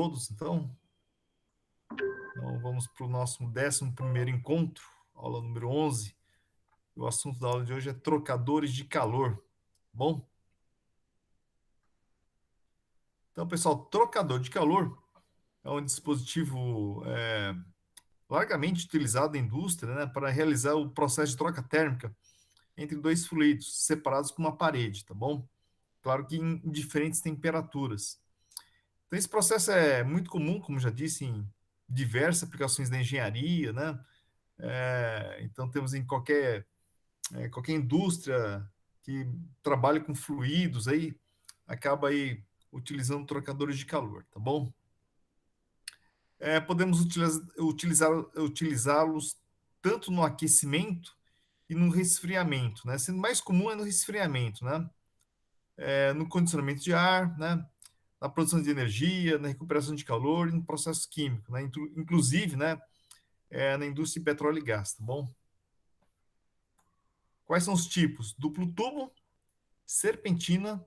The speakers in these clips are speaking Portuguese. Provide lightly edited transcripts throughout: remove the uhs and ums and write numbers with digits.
todos. Então vamos para o nosso 11º encontro, aula número 11. O assunto da aula de hoje é trocadores de calor. Bom? Então, pessoal, trocador de calor é um dispositivo largamente utilizado na indústria, né, para realizar o processo de troca térmica entre dois fluidos separados com uma parede, tá bom? Claro que em diferentes temperaturas. Então, esse processo é muito comum, como já disse, em diversas aplicações da engenharia, né? Então, temos em qualquer indústria que trabalha com fluidos aí, acaba aí utilizando trocadores de calor, tá bom? Podemos utilizá-los tanto no aquecimento e no resfriamento, né? Sendo mais comum é no resfriamento, né? No condicionamento de ar, né? Na produção de energia, na recuperação de calor e no processo químico, né? Inclusive, né? Na indústria de petróleo e gás, tá bom? Quais são os tipos? Duplo tubo, serpentina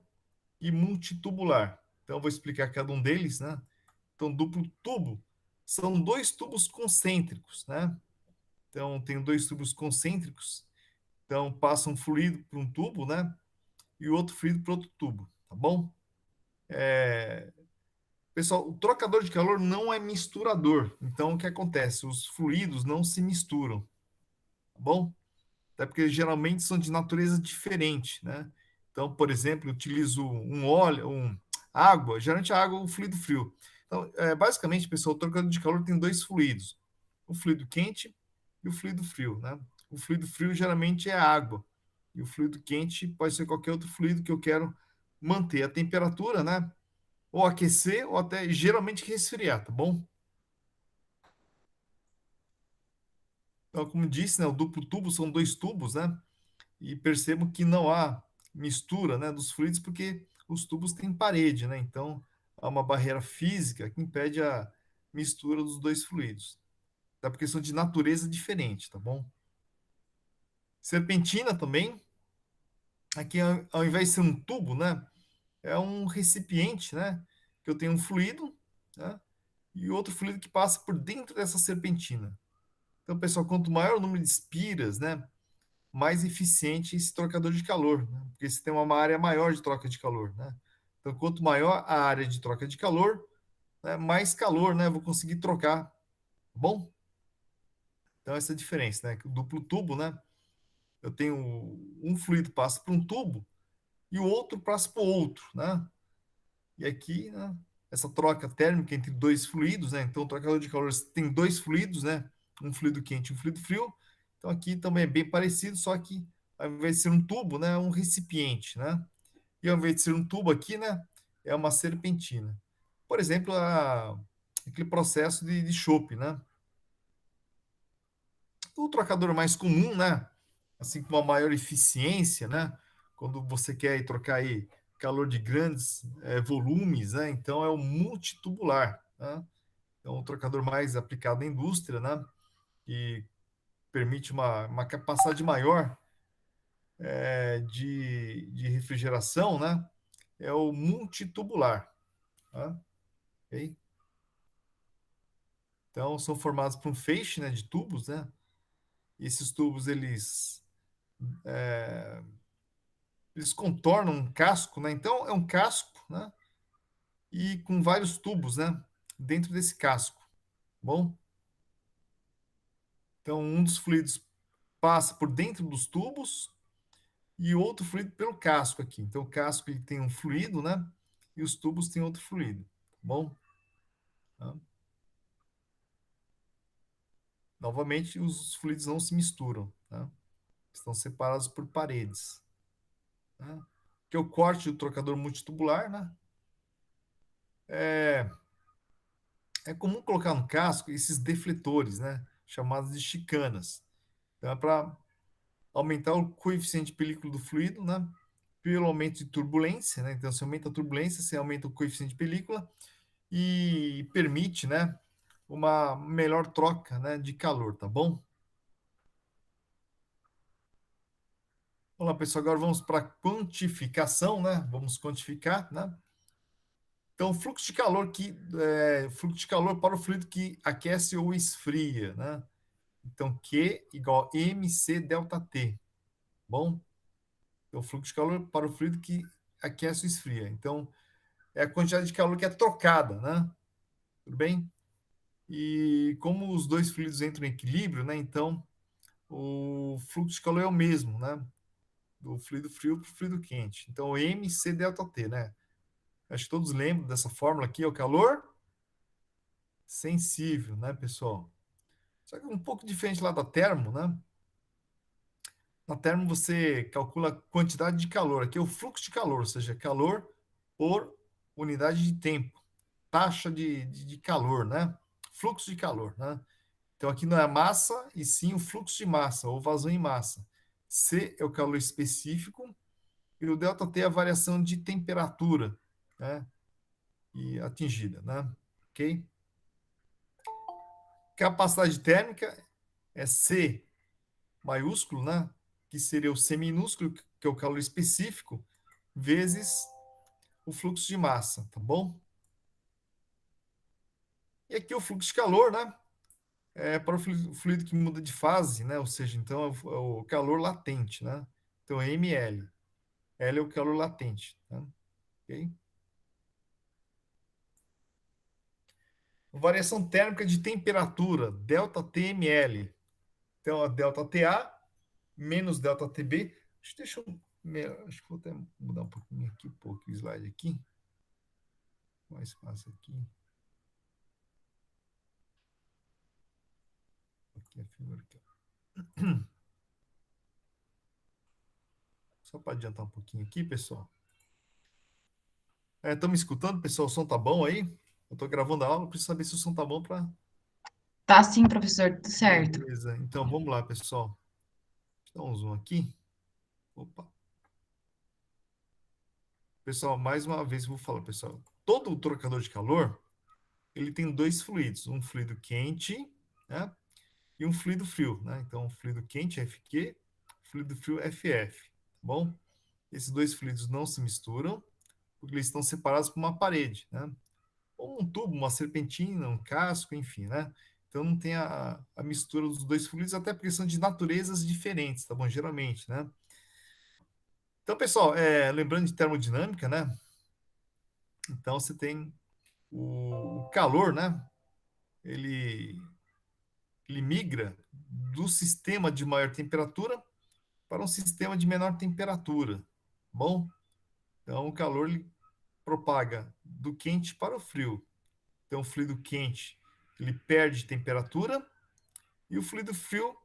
e multitubular. Então, eu vou explicar cada um deles, né? Então, duplo tubo são dois tubos concêntricos, né? Então, tem dois tubos concêntricos. Então, passa um fluido para um tubo, né? E o outro fluido para outro tubo, tá bom? Pessoal, o trocador de calor não é misturador. Então, o que acontece? Os fluidos não se misturam, tá bom? Até porque geralmente são de natureza diferente, né? Então, por exemplo, eu utilizo um óleo, água, geralmente a água é um fluido frio. Então, basicamente, pessoal, o trocador de calor tem dois fluidos: o fluido quente e o fluido frio, né? O fluido frio geralmente é a água e o fluido quente pode ser qualquer outro fluido que eu quero manter a temperatura, né? Ou aquecer ou até geralmente resfriar, tá bom? Então, como disse, né, o duplo tubo são dois tubos, né? E percebo que não há mistura, né, dos fluidos porque os tubos têm parede, né? Então há uma barreira física que impede a mistura dos dois fluidos. Até porque são de natureza diferente, tá bom? Serpentina também, aqui ao invés de ser um tubo, né, é um recipiente, né, que eu tenho um fluido, né, e outro fluido que passa por dentro dessa serpentina. Então, pessoal, quanto maior o número de espiras, né, mais eficiente esse trocador de calor, né? Porque você tem uma área maior de troca de calor, né? Então, quanto maior a área de troca de calor, né, mais calor, né, eu vou conseguir trocar, tá bom? Então, essa é a diferença, né? Que o duplo tubo, né, eu tenho um fluido passa por um tubo e o outro passa por outro, né? E aqui, né, essa troca térmica entre dois fluidos, né? Então, o trocador de calor tem dois fluidos, né? Um fluido quente e um fluido frio. Então, aqui também é bem parecido, só que ao invés de ser um tubo, né, é um recipiente, né? E ao invés de ser um tubo aqui, né, é uma serpentina. Por exemplo, aquele processo de chope, né? O trocador mais comum, né, assim com uma maior eficiência, né, quando você quer trocar aí calor de grandes volumes, né, então é o multitubular, né? É um trocador mais aplicado na indústria, né, que permite uma capacidade maior de refrigeração, né, é o multitubular, tá? Ok? Então, são formados por um feixe, né, de tubos, né? E esses tubos, eles contornam um casco, né? Então, é um casco, né? E com vários tubos, né? Dentro desse casco. Bom, então um dos fluidos passa por dentro dos tubos e outro fluido pelo casco aqui. Então, o casco ele tem um fluido, né? E os tubos têm outro fluido. Bom, tá? Novamente, os fluidos não se misturam, tá? Estão separados por paredes, né? Que é o corte do trocador multitubular, né? É, é comum colocar no casco esses defletores, né? Chamados de chicanas. Então, é para aumentar o coeficiente de película do fluido, né? Pelo aumento de turbulência, né? Então, se aumenta a turbulência, você aumenta o coeficiente de película e permite, né? Uma melhor troca, né? De calor, tá bom? Vamos lá, pessoal. Agora vamos para a quantificação, né? Vamos quantificar, né? Então, fluxo de calor para o fluido que aquece ou esfria, né? Então, Q igual a mc delta T, bom? Então, fluxo de calor para o fluido que aquece ou esfria. Então, é a quantidade de calor que é trocada, né? Tudo bem? E como os dois fluidos entram em equilíbrio, né? Então, o fluxo de calor é o mesmo, né? Do fluido frio para o fluido quente. Então, mc delta T, né? Acho que todos lembram dessa fórmula aqui, é o calor sensível, né, pessoal? Só que um pouco diferente lá da termo, né? Na termo você calcula a quantidade de calor. Aqui é o fluxo de calor, ou seja, calor por unidade de tempo. Taxa de calor, né? Fluxo de calor, né? Então aqui não é a massa, e sim o fluxo de massa, ou vazão em massa. C é o calor específico, e o ΔT é a variação de temperatura, né? E atingida, né? Ok? Capacidade térmica é C maiúsculo, né? Que seria o C minúsculo, que é o calor específico, vezes o fluxo de massa, tá bom? E aqui o fluxo de calor, né? É para o fluido que muda de fase, né? Ou seja, então é o calor latente, né? Então é ml. L é o calor latente, tá? Ok? Variação térmica de temperatura, delta TML. Então, a delta TA menos delta TB. Deixa eu, acho que vou até mudar um pouquinho aqui, um pouco o slide aqui. Mais fácil aqui. Aqui a figura aqui. Só para adiantar um pouquinho aqui, pessoal. Estão me escutando, pessoal? O som tá bom aí? Eu estou gravando a aula, preciso saber se o som tá bom para. Tá sim, professor, tudo certo. Beleza. Então vamos lá, pessoal. Deixa eu dar um zoom aqui. Opa. Pessoal, mais uma vez eu vou falar, pessoal. Todo trocador de calor, ele tem dois fluidos, um fluido quente, né? E um fluido frio, né? Então, o fluido quente, FQ, fluido frio, FF, tá bom? Esses dois fluidos não se misturam, porque eles estão separados por uma parede, né? Ou um tubo, uma serpentina, um casco, enfim, né? Então não tem a mistura dos dois fluidos, até porque são de naturezas diferentes, tá bom? Geralmente, né? Então, pessoal, lembrando de termodinâmica, né? Então você tem o calor, né? Ele, ele migra do sistema de maior temperatura para um sistema de menor temperatura. Bom, então o calor ele propaga do quente para o frio. Então o fluido quente ele perde temperatura e o fluido frio,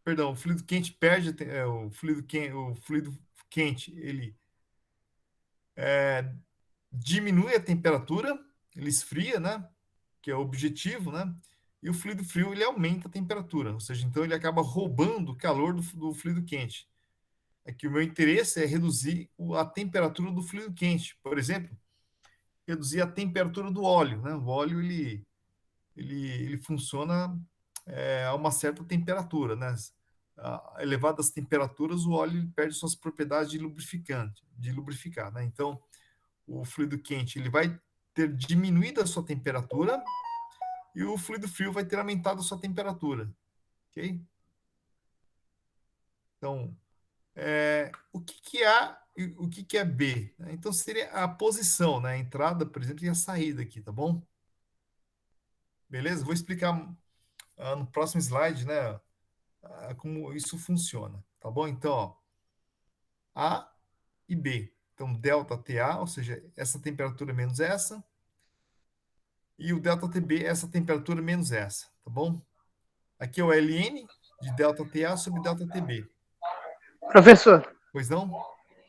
perdão, o fluido quente perde o fluido quente ele diminui a temperatura, ele esfria, né? Que é o objetivo, né? E o fluido frio ele aumenta a temperatura, ou seja, então ele acaba roubando o calor do fluido quente. É que o meu interesse é reduzir a temperatura do fluido quente. Por exemplo, reduzir a temperatura do óleo, né? O óleo ele funciona a uma certa temperatura, né? A elevadas temperaturas, o óleo perde suas propriedades de lubrificante, de lubrificar, né? Então, o fluido quente ele vai ter diminuído a sua temperatura e o fluido frio vai ter aumentado a sua temperatura, ok? Então, o que é A e o que é B? Né? Então, seria a posição, né? A entrada, por exemplo, e a saída aqui, tá bom? Beleza? Vou explicar no próximo slide, né? Como isso funciona, tá bom? Então, ó, A e B. Então, delta TA, ou seja, essa temperatura menos essa, e o delta TB, essa temperatura menos essa, tá bom? Aqui é o Ln de delta TA sobre delta TB. Professor, Pois não?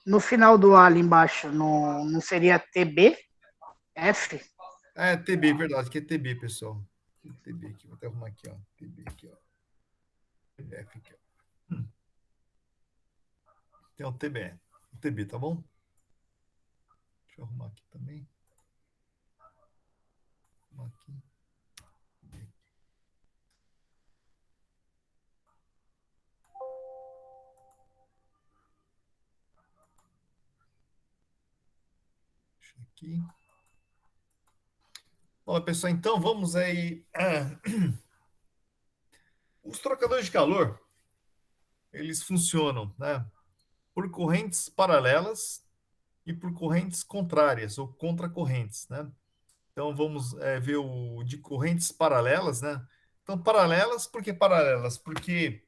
no final do A ali embaixo, não seria TB? F? TB, verdade, que é TB, pessoal. TB aqui, vou até arrumar aqui, ó. TB aqui, ó. TBF aqui, ó. Tem o TBE. O TB, tá bom? Deixa eu arrumar aqui também. Arrumar aqui. Deixa aqui. Olha, pessoal, então vamos aí. Os trocadores de calor, eles funcionam, né, por correntes paralelas e por correntes contrárias ou contracorrentes, né? Então vamos ver o de correntes paralelas, né? Então paralelas, por que paralelas? Porque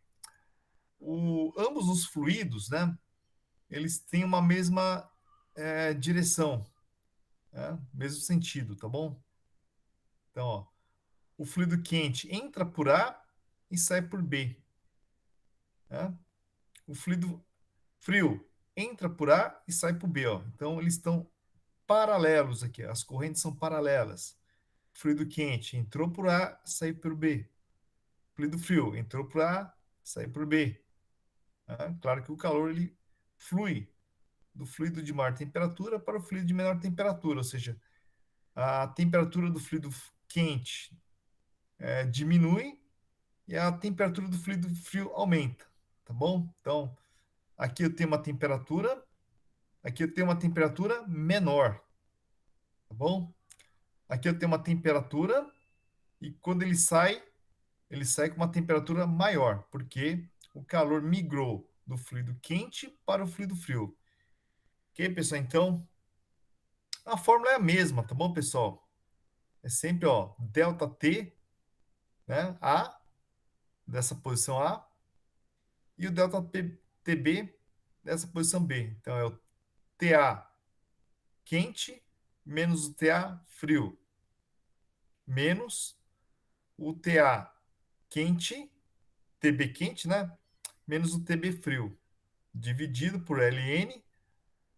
ambos os fluidos, né? Eles têm uma mesma direção, né? Mesmo sentido, tá bom? Então, ó, o fluido quente entra por A e sai por B, né? O fluido frio entra por A e sai por B, ó. Então eles estão paralelos aqui, as correntes são paralelas. Fluido quente entrou por A, saiu por B. Fluido frio entrou por A, saiu por B. Né? Claro que o calor ele flui do fluido de maior temperatura para o fluido de menor temperatura, ou seja, a temperatura do fluido quente diminui e a temperatura do fluido frio aumenta, tá bom? Então, aqui eu tenho uma temperatura, aqui eu tenho uma temperatura menor, tá bom? Aqui eu tenho uma temperatura e quando ele sai com uma temperatura maior, porque o calor migrou do fluido quente para o fluido frio. Ok, pessoal? Então, a fórmula é a mesma, tá bom, pessoal? É sempre, ó, delta T, né? A, dessa posição A, e o delta TB dessa posição B. Então, é o TA quente menos o TA frio, menos o TA quente, TB quente, né? Menos o TB frio, dividido por Ln,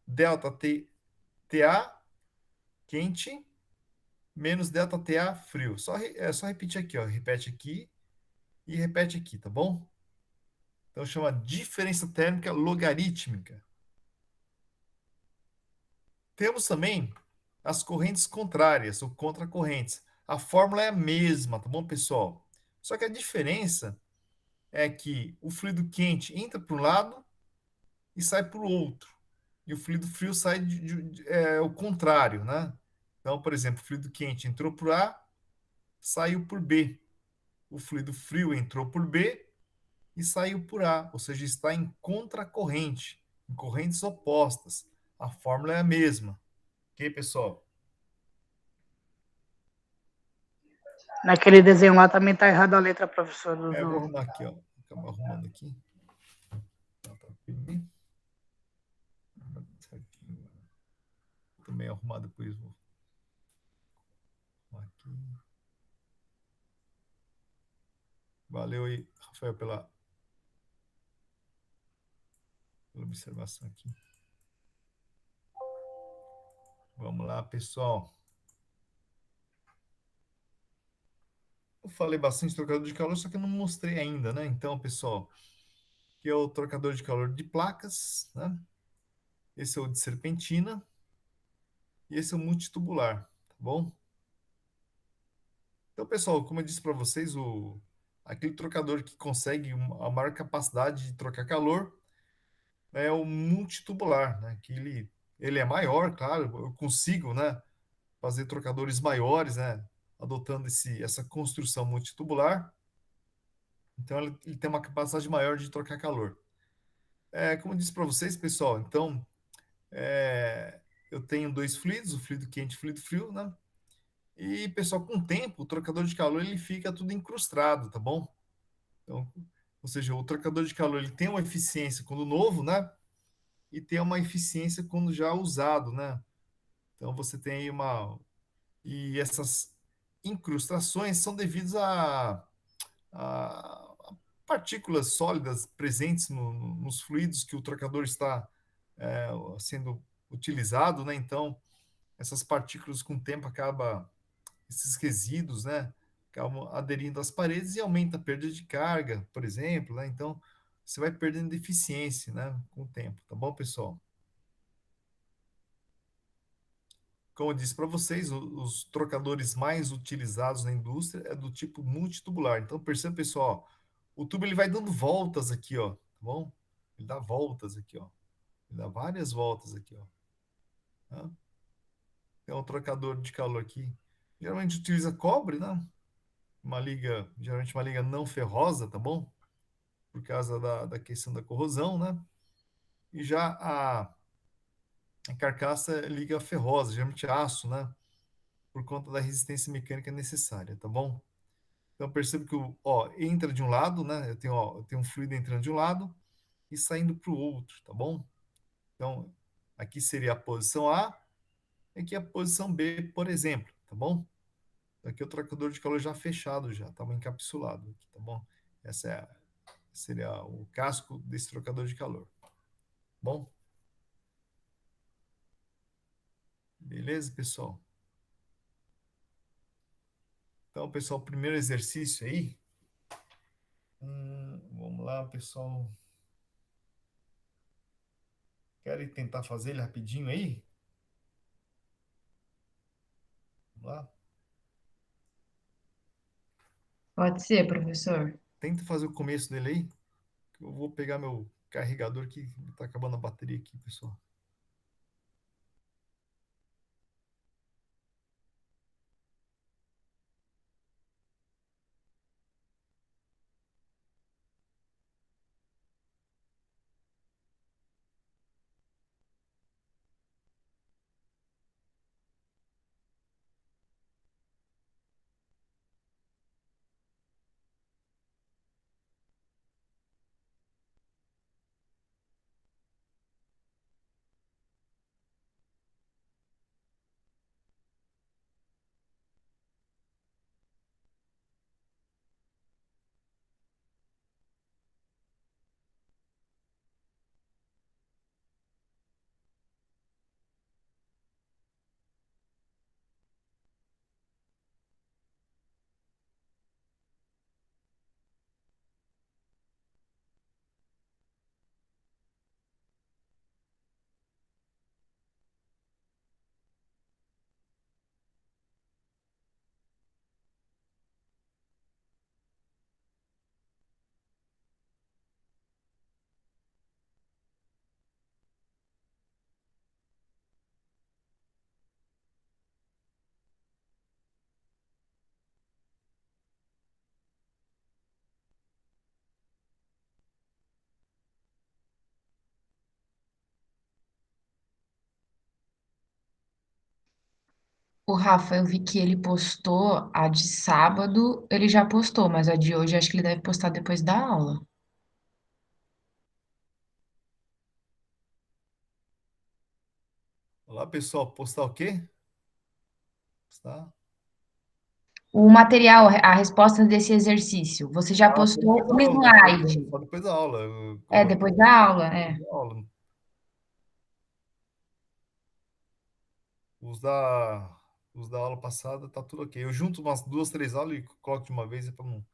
delta TA quente menos delta TA frio. É só repetir aqui, ó. Repete aqui e repete aqui, tá bom? Então chama diferença térmica logarítmica. Temos também as correntes contrárias ou contracorrentes. A fórmula é a mesma, tá bom, pessoal? Só que a diferença é que o fluido quente entra para um lado e sai para o outro. E o fluido frio sai o contrário, né? Então, por exemplo, o fluido quente entrou por A, saiu por B. O fluido frio entrou por B e saiu por A, ou seja, está em contracorrente, em correntes opostas. A fórmula é a mesma. Ok, pessoal? Naquele desenho lá também tá errado a letra, professor. Eu vou arrumar aqui, ó. Acaba arrumando aqui. Também arrumar depois. Vou arrumar aqui. Valeu aí, Rafael, pela observação aqui. Vamos lá, pessoal. Eu falei bastante de trocador de calor, só que eu não mostrei ainda, né? Então, pessoal, aqui é o trocador de calor de placas, né? Esse é o de serpentina e esse é o multitubular, tá bom? Então, pessoal, como eu disse para vocês, aquele trocador que consegue a maior capacidade de trocar calor é o multitubular, né? Que ele é maior, claro, eu consigo, né, fazer trocadores maiores, né, adotando essa construção multitubular. Então, ele tem uma capacidade maior de trocar calor. Como eu disse para vocês, pessoal, então, eu tenho dois fluidos, o fluido quente e o fluido frio, né? E, pessoal, com o tempo, o trocador de calor ele fica tudo incrustado, tá bom? Então, ou seja, o trocador de calor ele tem uma eficiência quando novo, né? E tem uma eficiência quando já usado, né? Então você tem aí e essas incrustações são devidas a partículas sólidas presentes nos fluidos que o trocador está sendo utilizado, né? Então essas partículas com o tempo esses resíduos, né? Acabam aderindo às paredes e aumenta a perda de carga, por exemplo, né? Então você vai perdendo eficiência, né? Com o tempo, tá bom, pessoal? Como eu disse para vocês, os trocadores mais utilizados na indústria é do tipo multitubular. Então, perceba, pessoal, ó, o tubo ele vai dando voltas aqui, ó, tá bom? Ele dá voltas aqui, ó. Ele dá várias voltas aqui, ó. Tá? Tem um trocador de calor aqui Geralmente utiliza cobre, né? Geralmente uma liga não ferrosa, tá bom? Por causa da questão da corrosão, né? E já a carcaça é liga ferrosa, geralmente aço, né? Por conta da resistência mecânica necessária, tá bom? Então perceba que entra de um lado, né? Eu tenho um fluido entrando de um lado e saindo para o outro, tá bom? Então, aqui seria a posição A, aqui a posição B, por exemplo, tá bom? Aqui é o trocador de calor já fechado, já estava encapsulado aqui, tá bom? Essa seria o casco desse trocador de calor, tá bom? Beleza, pessoal? Então, pessoal, primeiro exercício aí. Vamos lá, pessoal. Querem tentar fazer ele rapidinho aí? Vamos lá. Pode ser, professor. Tenta fazer o começo dele aí. Que eu vou pegar meu carregador que está acabando a bateria aqui, pessoal. O Rafa, eu vi que ele postou a de sábado, ele já postou, mas a de hoje acho que ele deve postar depois da aula. Olá, pessoal. Postar o quê? Postar. O material, a resposta desse exercício, você já Ah, só postou depois da o aula, tô slide. falando. Só depois da aula. É, depois da aula, Depois é. da aula. Os da aula passada tá tudo ok. Eu junto umas duas, três aulas e coloco de uma vez para não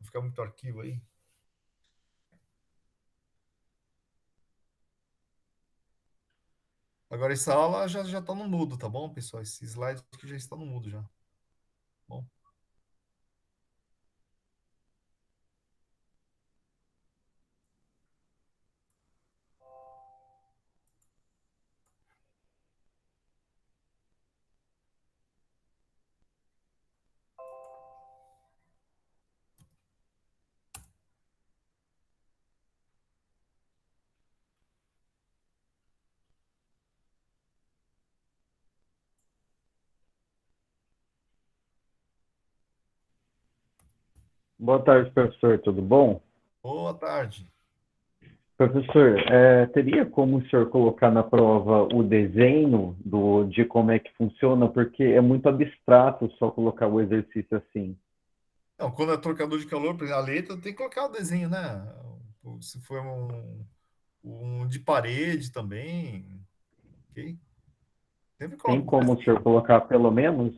ficar muito arquivo aí. Agora, essa aula já tá no mudo, tá bom, pessoal? Esse slide aqui já está no mudo já. Tá bom? Boa tarde, professor. Tudo bom? Boa tarde. Professor, teria como o senhor colocar na prova o desenho de como é que funciona? Porque é muito abstrato só colocar o exercício assim. Não, quando é trocador de calor, por exemplo, a letra tem que colocar o desenho, né? Se for um de parede também, ok? Sempre Tem coloca o como o desenho. senhor colocar pelo menos?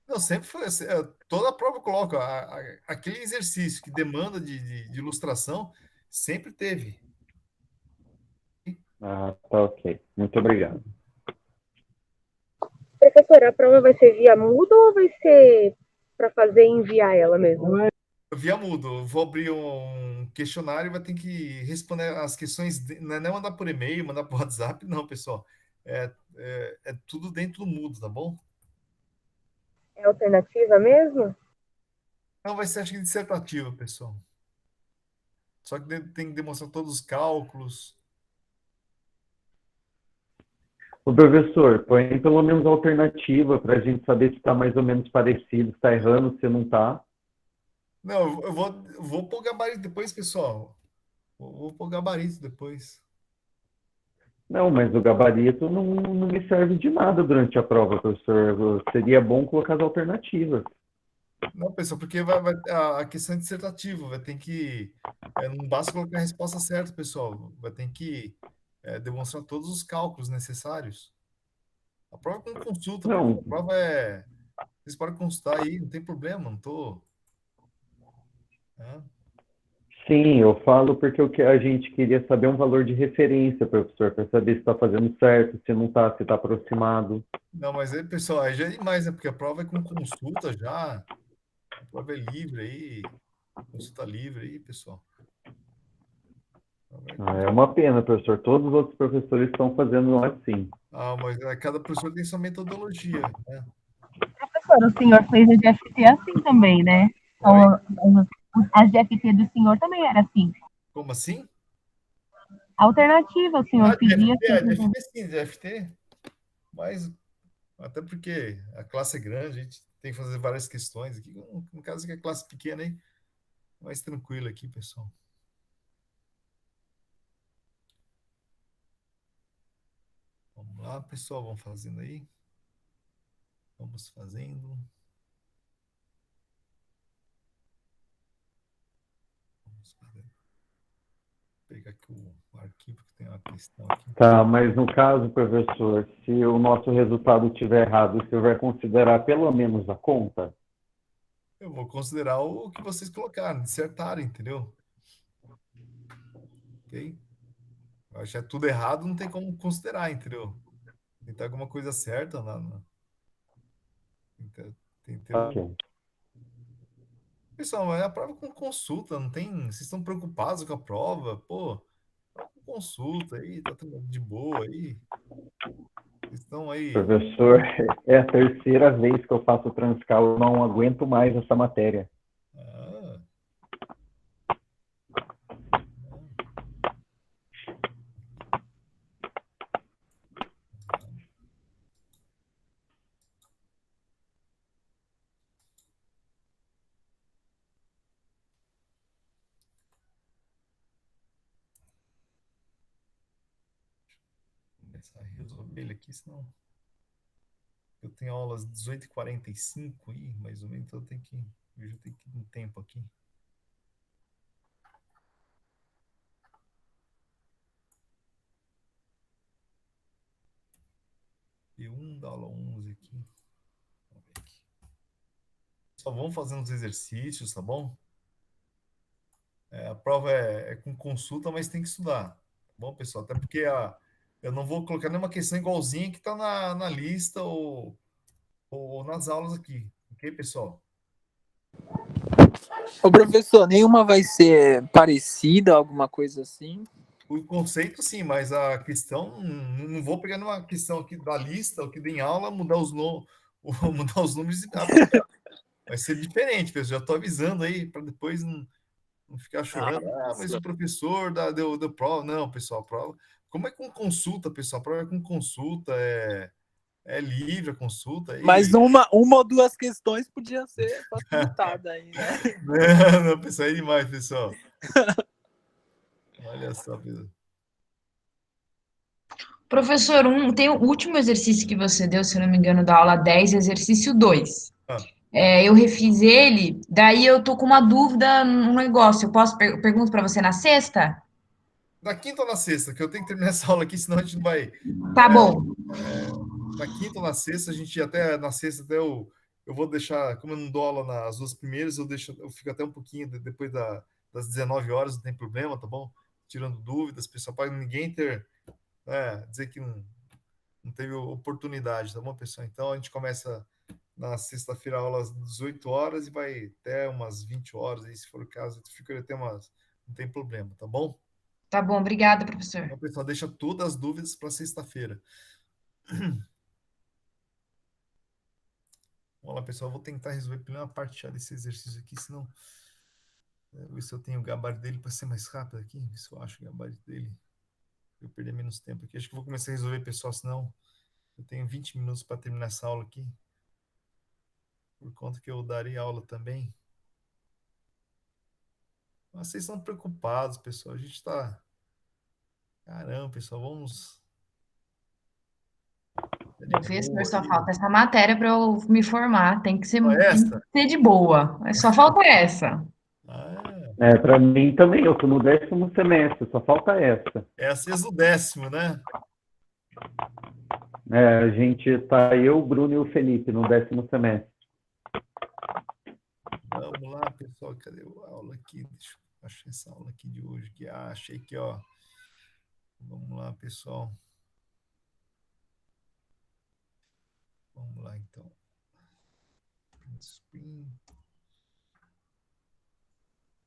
Não, sempre foi assim. Toda a prova coloca. Aquele exercício que demanda de ilustração, sempre teve. Ah, tá ok. Muito obrigado. Professora, a prova vai ser via mudo ou vai ser para fazer e enviar ela mesmo? Via mudo. Eu vou abrir um questionário e vai ter que responder as questões. Não é nem mandar por e-mail, mandar por WhatsApp, não, pessoal. É tudo dentro do mudo, tá bom? alternativa mesmo? Não, vai ser, acho que, dissertativa, pessoal. Só que tem que demonstrar todos os cálculos. O professor, põe pelo menos a alternativa para a gente saber se está mais ou menos parecido, se está errando, se não está. Não, eu vou pôr gabarito depois, pessoal. Vou pôr gabarito depois. Não, mas o gabarito não me serve de nada durante a prova, professor. Seria bom colocar as alternativas. Não, pessoal, porque a questão é dissertativa, vai ter que. Não basta colocar a resposta certa, pessoal. Vai ter que demonstrar todos os cálculos necessários. A prova é com consulta, pessoal. Não, A prova é. Vocês podem consultar aí, não tem problema, não tô. né? sim, eu falo porque a gente queria saber um valor de referência, professor, para saber se está fazendo certo, se não está, se está aproximado. Não, mas aí, pessoal, aí já é demais, né? Porque a prova é com consulta já. A prova é livre aí. Consulta livre aí, pessoal. A prova é com- É uma pena, professor. Todos os outros professores estão fazendo assim. Mas cada professor tem sua metodologia, né? Professor, o senhor fez a GFT assim também, né? Oi? Então, a GFT do senhor também era assim. Como assim? A alternativa, o senhor pedia sempre. DFT sim, DFT. Mas até porque a classe é grande, a gente tem que fazer várias questões aqui. No caso que a classe pequena aí, mais tranquilo aqui, pessoal. Vamos lá, pessoal, vamos fazendo aí. Vamos fazendo. Vamos fazendo. Vou pegar aqui o arquivo que tem uma questão aqui. Tá, mas no caso, professor, se o nosso resultado estiver errado, o senhor vai considerar pelo menos a conta? Eu vou considerar o que vocês colocaram, dissertaram, entendeu? Ok? Eu acho que é tudo errado, não tem como considerar, entendeu? Tem que ter alguma coisa certa tem que ter o. Ok. Pessoal, mas a prova é com consulta, não tem. Vocês estão preocupados com a prova? Pô, prova com consulta aí, tá tudo de boa aí. Vocês estão aí. Professor, é a terceira vez que eu faço transcal, eu não aguento mais essa matéria. Ah, vou começar a resolver ele aqui, senão. Eu tenho aulas 18h45 aí, mais ou menos, então eu já tenho que ir um tempo aqui. E da aula 11 aqui. Vamos ver aqui. Só vamos fazendo os exercícios, tá bom? A prova é com consulta, mas tem que estudar. Tá bom, pessoal? Até porque eu não vou colocar nenhuma questão igualzinha que está na lista ou nas aulas aqui. Ok, pessoal? Ô, professor, nenhuma vai ser parecida, alguma coisa assim? O conceito, sim, mas a questão, não vou pegar numa questão aqui da lista, o que tem em aula, mudar os, no, mudar os números e aplicar. Vai ser diferente, pessoal. Já estou avisando aí, para depois não ficar chorando. Mas o professor deu prova. Não, pessoal, prova. Como é com consulta, pessoal? A prova é com consulta, é livre a consulta. Mas uma ou duas questões podia ser facilitada aí, né? Não, pessoal, é demais, pessoal. Olha só, pessoal. Professor, tem o último exercício que você deu, se eu não me engano, da aula 10, exercício 2. Ah, Eu refiz ele, daí eu tô com uma dúvida no negócio. Eu posso pergunto para você na sexta? na quinta ou na sexta, que eu tenho que terminar essa aula aqui, senão a gente não vai. Tá bom. Na quinta ou na sexta, a gente até na sexta até eu vou deixar, como eu não dou aula nas duas primeiras, eu fico até um pouquinho depois das 19 horas, não tem problema, tá bom? Tirando dúvidas, pessoal, para ninguém dizer que não teve oportunidade, tá bom, pessoal? Então a gente começa na sexta-feira a aula às 18 horas e vai até umas 20 horas, aí, se for o caso, fica até umas. Não tem problema, tá bom? Tá bom, obrigada, professor. Então, pessoal, deixa todas as dúvidas para sexta-feira. Vamos lá, pessoal. Eu vou tentar resolver primeiro uma parte já desse exercício aqui, senão. Ver se eu tenho o gabarito dele para ser mais rápido aqui. Ver se eu acho o gabarito dele. Eu perder menos tempo aqui. Acho que eu vou começar a resolver, pessoal, senão eu tenho 20 minutos para terminar essa aula aqui. Por conta que eu darei aula também. Mas vocês estão preocupados, pessoal. A gente está. Caramba, pessoal, vamos. Tá de Professor, boa só aí. falta essa matéria para eu me formar. Só Tem que essa? ser de boa. Só falta essa. Ah, Para mim também, eu estou no 10º semestre, só falta essa. é a CES do 10º, né? A gente tá, eu, o Bruno e o Felipe, no 10º semestre. Vamos lá, pessoal. Cadê a aula aqui? Deixa eu achar essa aula aqui de hoje. Achei que, ó. Vamos lá, pessoal. Vamos lá, então. Screen.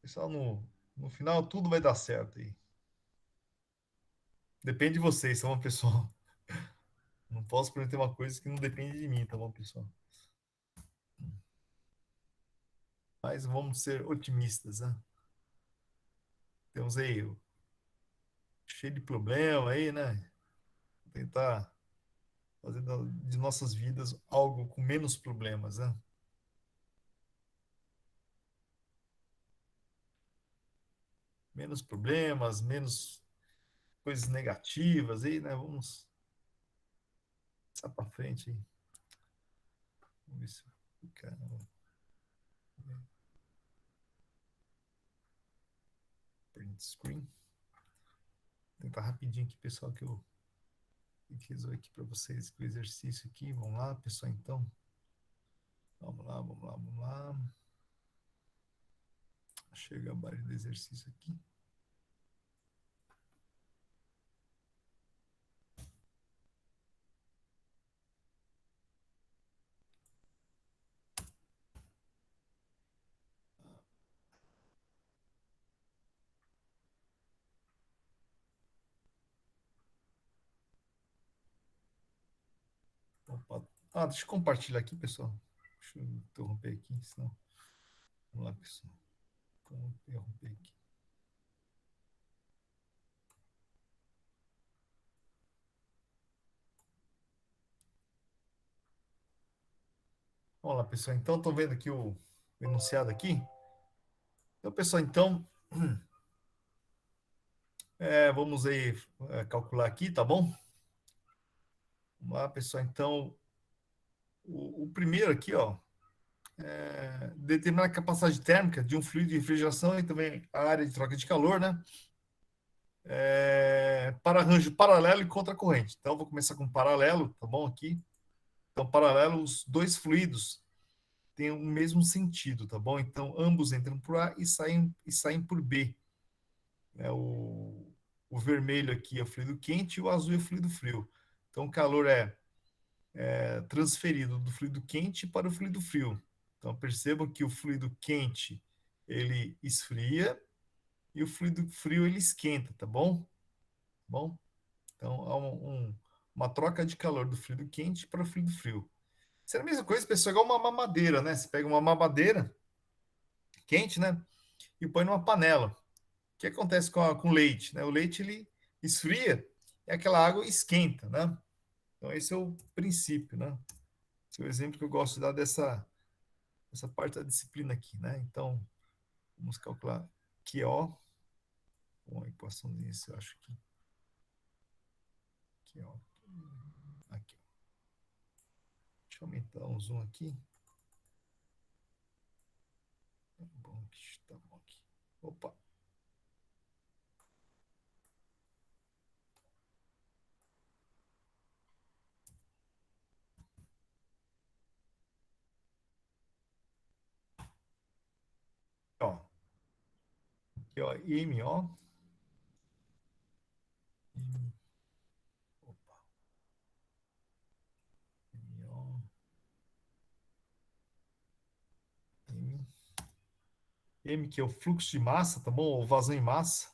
Pessoal, no final tudo vai dar certo aí. Depende de vocês, tá bom, pessoal? Não posso prometer uma coisa que não depende de mim, tá bom, pessoal? Mas vamos ser otimistas, né? Temos aí cheio de problema aí, né? Tentar fazer de nossas vidas algo com menos problemas, né? Menos problemas, menos coisas negativas aí, né? Vamos passar para frente aí. Vamos ver se. Caramba. Print screen. Vou tentar rapidinho aqui, pessoal, que eu tenho que resolver aqui para vocês o exercício aqui. Vamos lá, pessoal, então. Vamos lá, vamos lá, vamos lá. Chega a barra do exercício aqui. Opa. Deixa eu compartilhar aqui, pessoal. Deixa eu interromper aqui, senão. Vamos lá, pessoal. Vamos interromper aqui. Vamos lá, pessoal. Então, estou vendo aqui o enunciado aqui. Então, pessoal, então, vamos aí calcular aqui, tá bom? Vamos lá, pessoal. Então, o primeiro aqui, ó, determinar a capacidade térmica de um fluido de refrigeração e também a área de troca de calor, né? Para arranjo paralelo e contracorrente. Então, vou começar com paralelo, tá bom? Aqui. Então, paralelo, os dois fluidos têm o mesmo sentido, tá bom? Então, ambos entram por A e saem por B. O vermelho aqui é o fluido quente e o azul é o fluido frio. Então, o calor é transferido do fluido quente para o fluido frio. Então, percebam que o fluido quente, ele esfria e o fluido frio, ele esquenta, tá bom? Bom, então, há uma troca de calor do fluido quente para o fluido frio. Isso é a mesma coisa, pessoal, igual uma mamadeira, né? Você pega uma mamadeira quente, né? E põe numa panela. O que acontece com o leite, né? O leite, ele esfria e aquela água esquenta, né? Então, esse é o princípio, né? Esse é o exemplo que eu gosto de dar dessa parte da disciplina aqui, né? Então, vamos calcular QO. Uma equaçãozinha, eu acho que QO. Aqui. Deixa eu aumentar um zoom aqui. Tá bom aqui. Opa. Ó. Aqui, ó. MO. Opa. MO. M, que é o fluxo de massa, tá bom? Ou vazão em massa.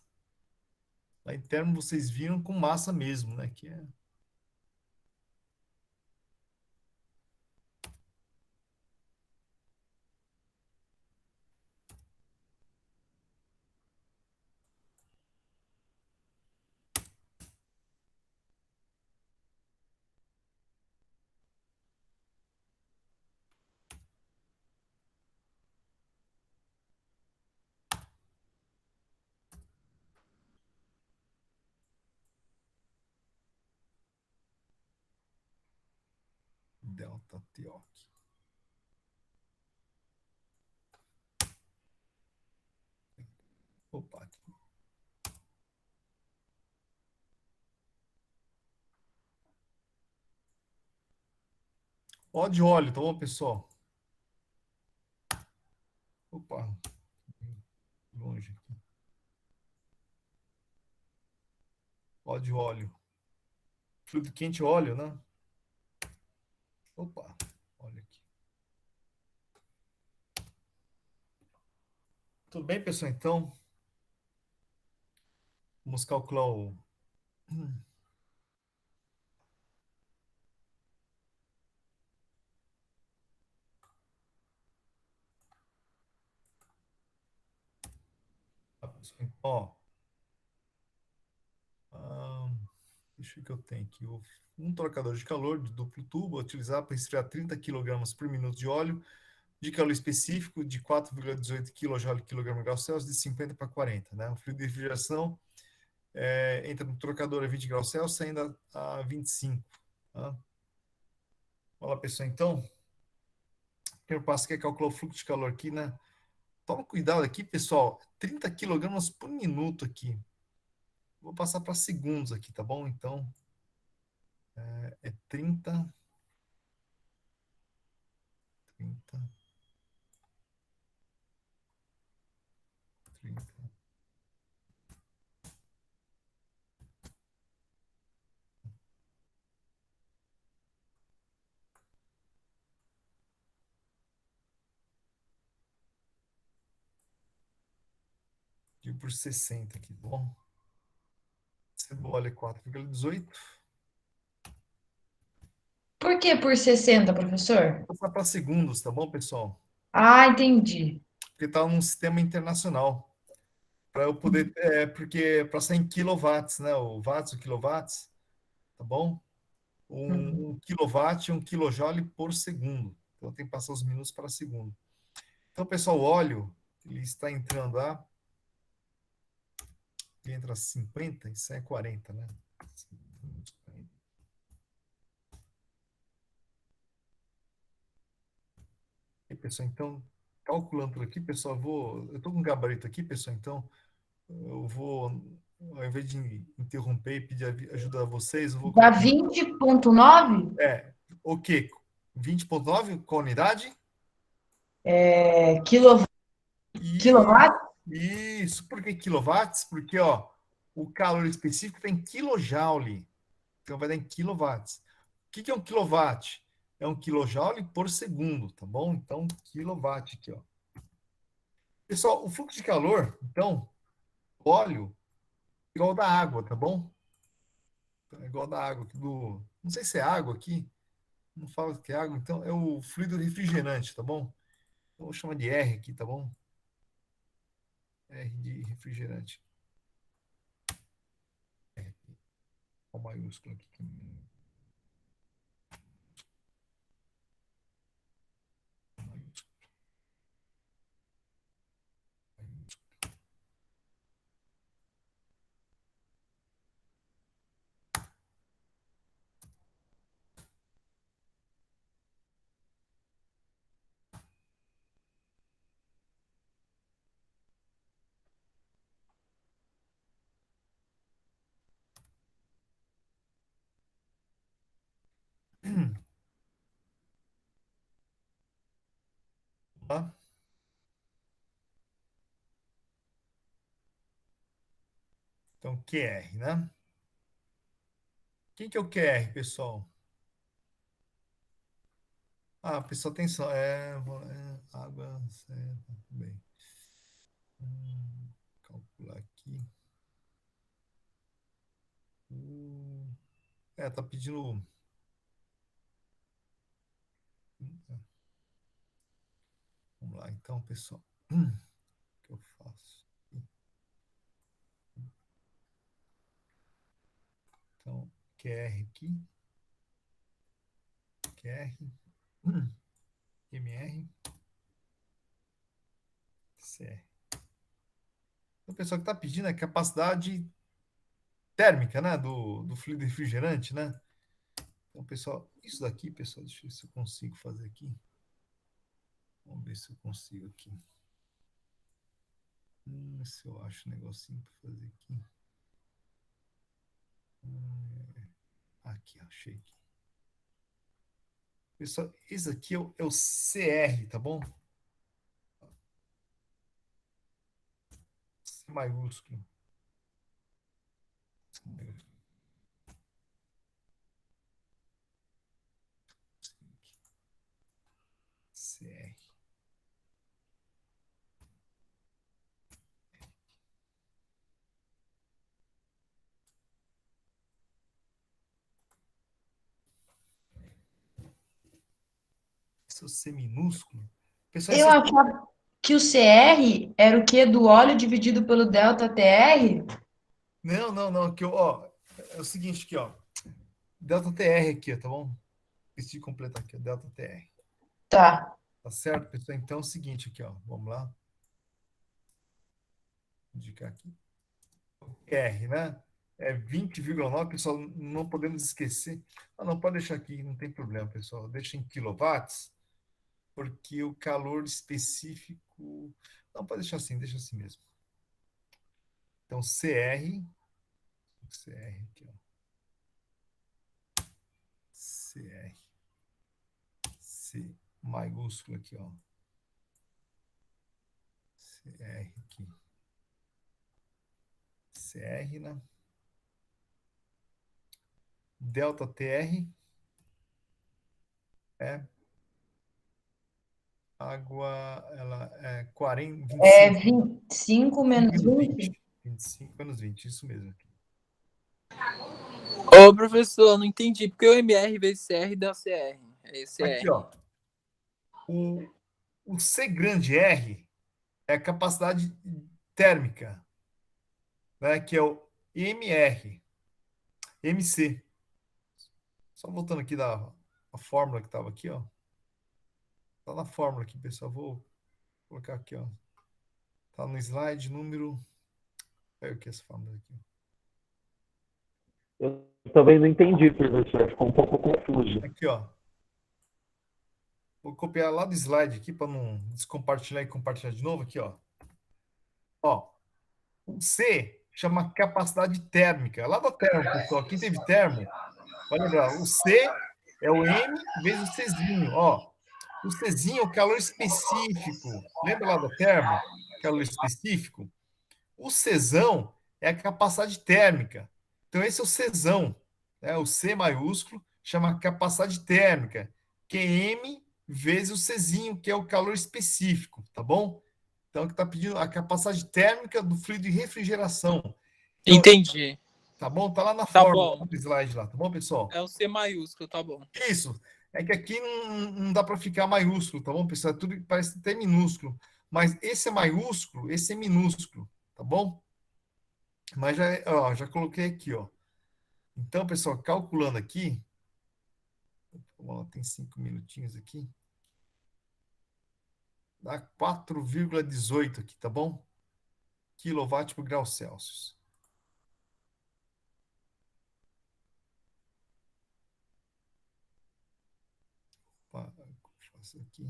Lá em termo vocês viram com massa mesmo, né? Que é delta TO aqui. Opa, aqui. Ó de óleo, tá bom, pessoal? Opa, longe aqui. Ó de óleo. Fluido quente, óleo, né? Opa, olha aqui. Tudo bem, pessoal? Então, vamos calcular o. Ó, deixa eu ver o que eu tenho aqui. Um trocador de calor de duplo tubo, utilizar para resfriar 30 kg por minuto de óleo, de calor específico de 4,18 kJ kg grau Celsius, de 50 para 40, né? O fluido de refrigeração entra no trocador a 20 graus Celsius, saindo a 25. Tá? Olha lá, pessoal, então, o primeiro passo que é calcular o fluxo de calor aqui, né? Toma cuidado aqui, pessoal, 30 kg por minuto aqui. Vou passar para segundos aqui, tá bom? Então, é 30, 30, 30. Dividido por 60 aqui, tá bom? Cebola é 4,18. Por que por 60, professor? Vou passar para segundos, tá bom, pessoal? Ah, entendi. Porque está num sistema internacional. Para eu poder, porque para sair em quilowatts, né? O watts, o quilowatts, tá bom? Um quilowatt é um quilojoule por segundo. Então tem que passar os minutos para segundo. Então, pessoal, o óleo, ele está entrando ele entra a 50 e sai a 40, né? 40. E, pessoal, então, calculando por aqui, pessoal, eu estou com um gabarito aqui, pessoal, então, eu vou, ao invés de interromper e pedir ajuda a vocês, eu vou Dá colocar. 20,9 O quê? 20,9? Qual unidade? E, quilowatt? isso, por que quilowatts? Porque, ó, o calor específico está em kilojoule. Então, vai dar em quilowatts. O que é um quilowatt? É um quilojoule por segundo, tá bom? Então, quilowatt aqui, ó. Pessoal, o fluxo de calor, então, o óleo, é igual da água, tá bom? Então, é igual da água aqui do. Não sei se é água aqui. Não fala que é água, então é o fluido refrigerante, tá bom? Então, vou chamar de R aqui, tá bom? R de refrigerante. R, com maiúsculo aqui. Tá? Então, QR, né? Quem que é o QR, pessoal? Pessoal, atenção. Água, certo, tudo bem. Calcular aqui. Tá pedindo. Vamos lá, então, pessoal. O que eu faço? Então, QR aqui. QR. MR. CR. Então, o pessoal que está pedindo é capacidade térmica, né? Do fluido refrigerante, né? Então, pessoal, isso daqui, pessoal, deixa eu ver se eu consigo fazer aqui. Vamos ver se eu consigo aqui. Se eu acho um negocinho para fazer aqui. Aqui, achei aqui. Pessoal, esse aqui é o CR, tá bom? C maiúsculo. CR. Esse é o C minúsculo. Pessoal, Eu esse achava que o CR era o quê do óleo dividido pelo delta TR? Não, não, não. Aqui, ó, é o seguinte aqui, ó. Delta TR aqui, ó, tá bom? Esqueci de completar aqui, ó, Delta TR. Tá. Tá certo, pessoal? Então é o seguinte aqui, ó. Vamos lá. Indicar aqui. R, né? É 20,9, pessoal. Não podemos esquecer. Ah, não, pode deixar aqui, não tem problema, pessoal. Deixa em quilowatts, porque o calor específico. Não, pode deixa assim mesmo. Então, CR aqui, ó. CR. C maiúsculo aqui, ó. CR aqui. CR, né? Delta TR é água, ela é 40, É 25, 25 menos menos 20? 20. 25 menos 20, isso mesmo. Ô, professor, não entendi. Porque o MR vezes CR dá CR. É esse Aqui, R. ó. O C grande R é a capacidade térmica, né? Que é o MR, MC. Só voltando aqui da a fórmula que estava aqui, ó. Tá na fórmula aqui, pessoal. Vou colocar aqui, ó. Tá no slide número. Pega aqui essa fórmula aqui. Eu também não entendi, professor. Ficou um pouco confuso. Aqui, ó. Vou copiar lá do slide aqui para não descompartilhar e compartilhar de novo aqui, ó. Ó, o C chama capacidade térmica. Lá da termo, pessoal. Quem teve termo, vai lembrar. O C é o M vezes o Czinho, ó. O Czinho é o calor específico. Lembra lá da termo? Calor específico? O Czão é a capacidade térmica. Então, esse é o Czão, né? O C maiúsculo chama capacidade térmica, que é M vezes o Czinho, que é o calor específico, tá bom? Então, que está pedindo a capacidade térmica do fluido de refrigeração. Então, Entendi. tá bom? Tá lá na Tá fórmula, bom. no slide lá, tá bom, pessoal? É o C maiúsculo, tá bom. Isso. É que aqui não dá para ficar maiúsculo, tá bom, pessoal? Tudo parece até minúsculo. Mas esse é maiúsculo, esse é minúsculo, tá bom? Mas já, ó, já coloquei aqui, ó. Então, pessoal, calculando aqui, tem 5 minutinhos aqui, dá 4,18 aqui, tá bom? Quilowatt por grau Celsius. Faço aqui.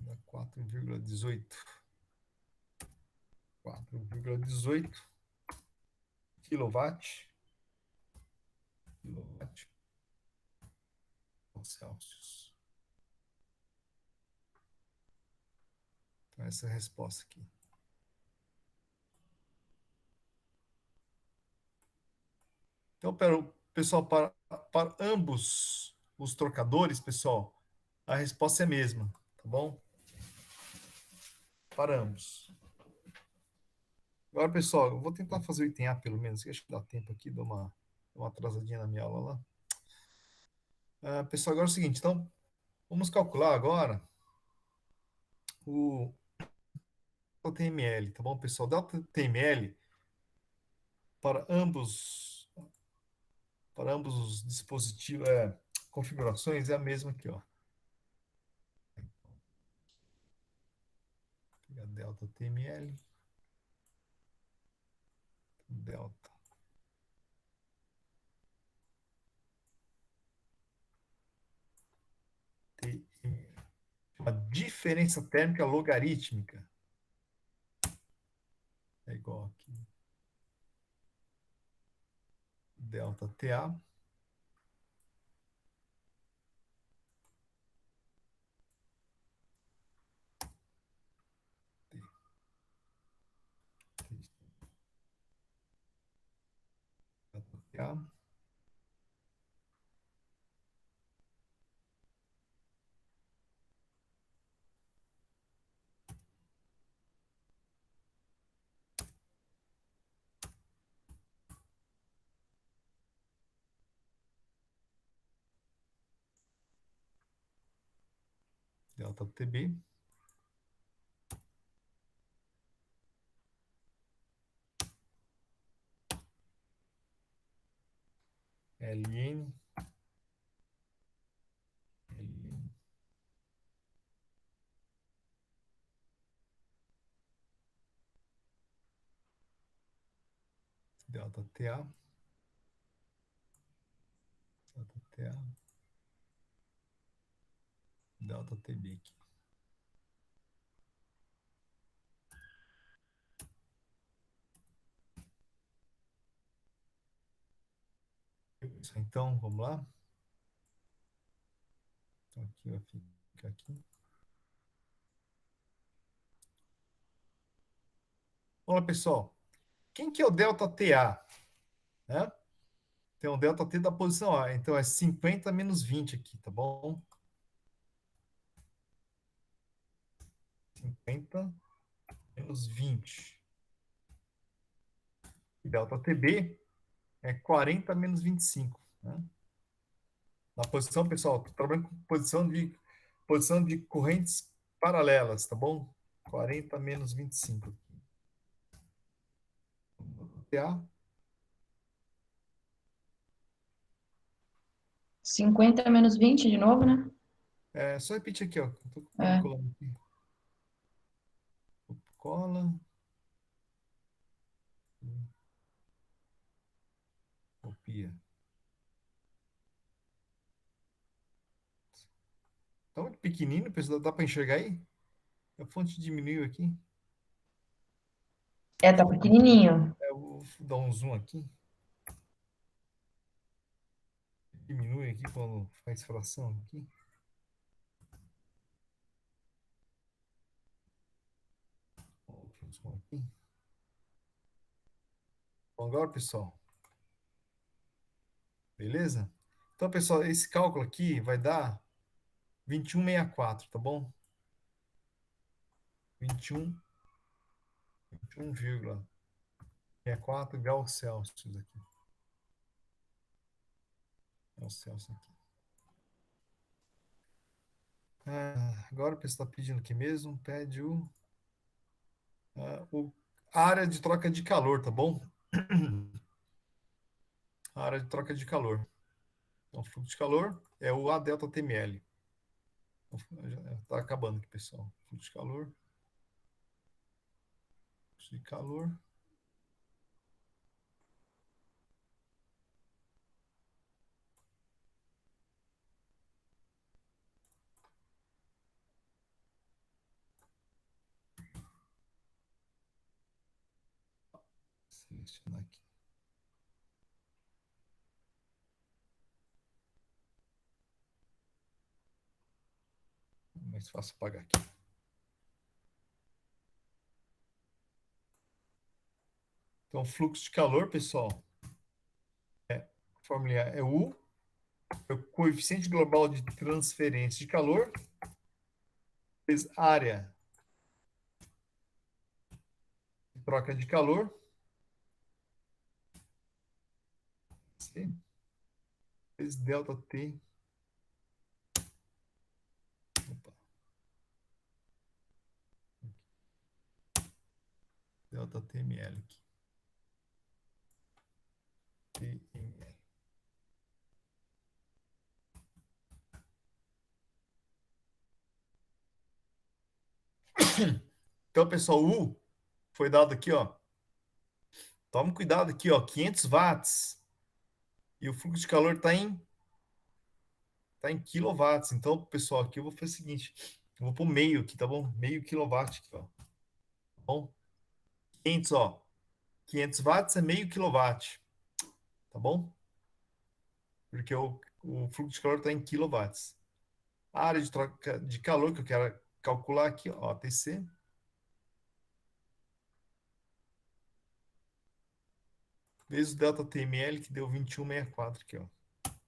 Dá 4,18. 4,18 quilowatt por Celsius. Então, essa é a resposta aqui. Então, pessoal, para ambos os trocadores, pessoal, a resposta é a mesma, tá bom? Para ambos. Agora, pessoal, eu vou tentar fazer o item A pelo menos, que acho que dá tempo aqui, dou uma atrasadinha na minha aula lá. Pessoal, agora é o seguinte, então, vamos calcular agora o TML, tá bom, pessoal? Delta TML para ambos os dispositivos, configurações é a mesma aqui, ó. Pegar delta TML, delta TML. A diferença térmica logarítmica é igual aqui. Delta TA delta TA delta TB LN delta TA delta TA delta TB aqui. Então, vamos lá. Então, aqui vai ficar aqui. Olá, pessoal. Quem que é o delta TA? Né? Tem o delta T da posição A. Então, é 50 menos 20 aqui, tá bom? 50 menos 20. E delta TB é 40 menos 25. Né? Na posição, pessoal, estou trabalhando com posição de correntes paralelas, tá bom? 40 menos 25. TA 50 menos 20 de novo, né? só repetir aqui, ó. Estou É. colando aqui. Cola. Copia. Tá muito pequenininho, pessoal. Dá para enxergar aí? A fonte diminuiu aqui. Tá pequenininho. Eu vou dar um zoom aqui. Diminui aqui quando faz fração aqui. Outro zoom aqui. Bom, agora, pessoal. Beleza? Então, pessoal, esse cálculo aqui vai dar 21,64, tá bom? 21, 21,64 graus Celsius aqui. Graus Celsius aqui. Agora o pessoal está pedindo aqui mesmo. Pede a área de troca de calor, tá bom? A área de troca de calor. Então, fluxo de calor é o A delta TML. Está acabando aqui, pessoal. Fluxo de calor. Fluxo de calor. Selecionar aqui. Mais fácil apagar aqui. Então, fluxo de calor, pessoal, a fórmula é U, é o coeficiente global de transferência de calor, vezes área de troca de calor, C, vezes delta T. Opa. Delta TML aqui. Então, pessoal, U foi dado aqui, ó. Tome cuidado aqui, ó, 500 watts. E o fluxo de calor está em quilowatts. Então, pessoal, aqui eu vou fazer o seguinte. Eu vou pôr meio aqui, tá bom? Meio quilowatt aqui, ó. Tá bom? 500, ó. 500 watts é meio quilowatt. Tá bom? Porque o fluxo de calor está em quilowatts. A área de troca de calor que eu quero calcular aqui, ó, TC. Vezes o delta TML, que deu 2164 aqui, ó.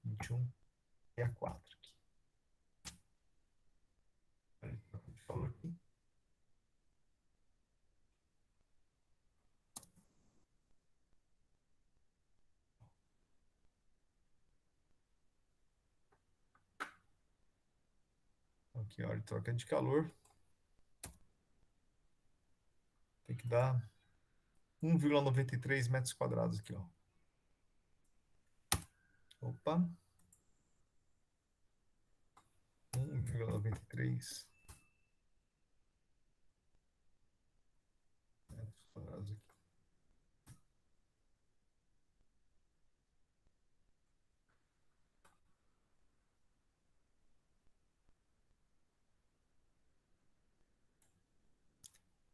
2164 aqui. Calor aqui. Aqui, ó, de troca de calor. Tem que dar 1,93 metros quadrados aqui, ó. Opa. 1,93 metros quadrados aqui.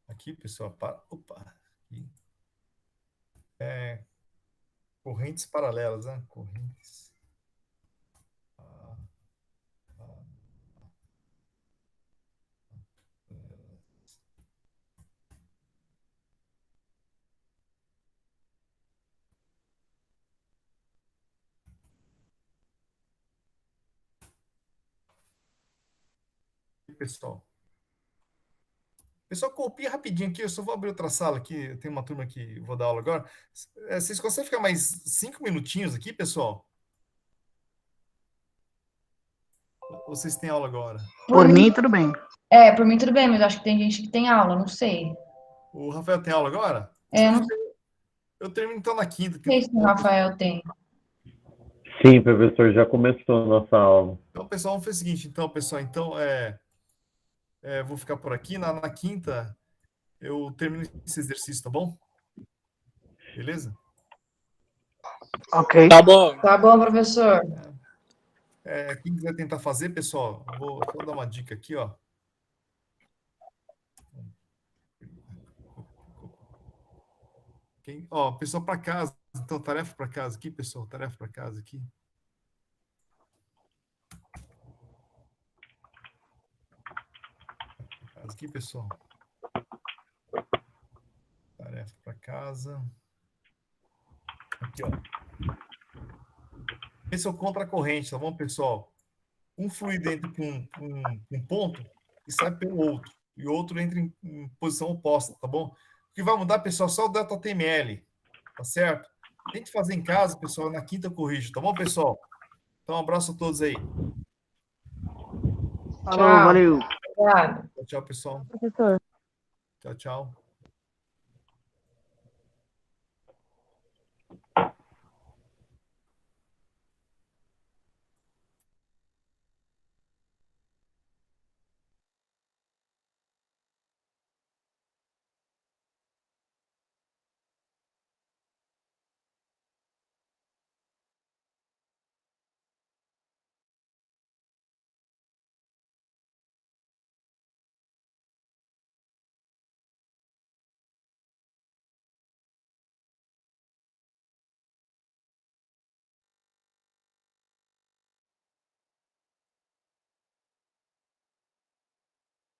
Aqui, pessoal, opa. Aqui. Correntes paralelas, né? Correntes. Pessoal. Pessoal, copia rapidinho aqui. Eu só vou abrir outra sala aqui. Tem uma turma que eu vou dar aula agora. Vocês conseguem ficar mais 5 minutinhos aqui, pessoal? Ou vocês têm aula agora? Por mim, tudo bem. Por mim tudo bem, mas eu acho que tem gente que tem aula, não sei. O Rafael tem aula agora? Não Eu termino então na quinta. sei se o Rafael tem. Sim, professor, já começou a nossa aula. Então, pessoal, vamos fazer o seguinte. Então, pessoal, vou ficar por aqui. Na quinta, eu termino esse exercício, tá bom? Beleza? Ok. Tá bom. Tá bom, professor. Quem quiser tentar fazer, pessoal, vou só dar uma dica aqui, ó. Pessoal para casa. Então, tarefa para casa aqui, pessoal. Tarefa para casa aqui. Aqui, pessoal. Tarefa para casa. Aqui, ó. Esse é o contracorrente, tá bom, pessoal? Um fluido entra por um ponto e sai pelo outro. E o outro entra em posição oposta, tá bom? O que vai mudar, pessoal, só o delta TML, tá certo? Tente fazer em casa, pessoal. Na quinta eu corrijo, tá bom, pessoal? Então, um abraço a todos aí. Falou, valeu. Obrigada. Tchau, pessoal. Professor. Tchau, tchau.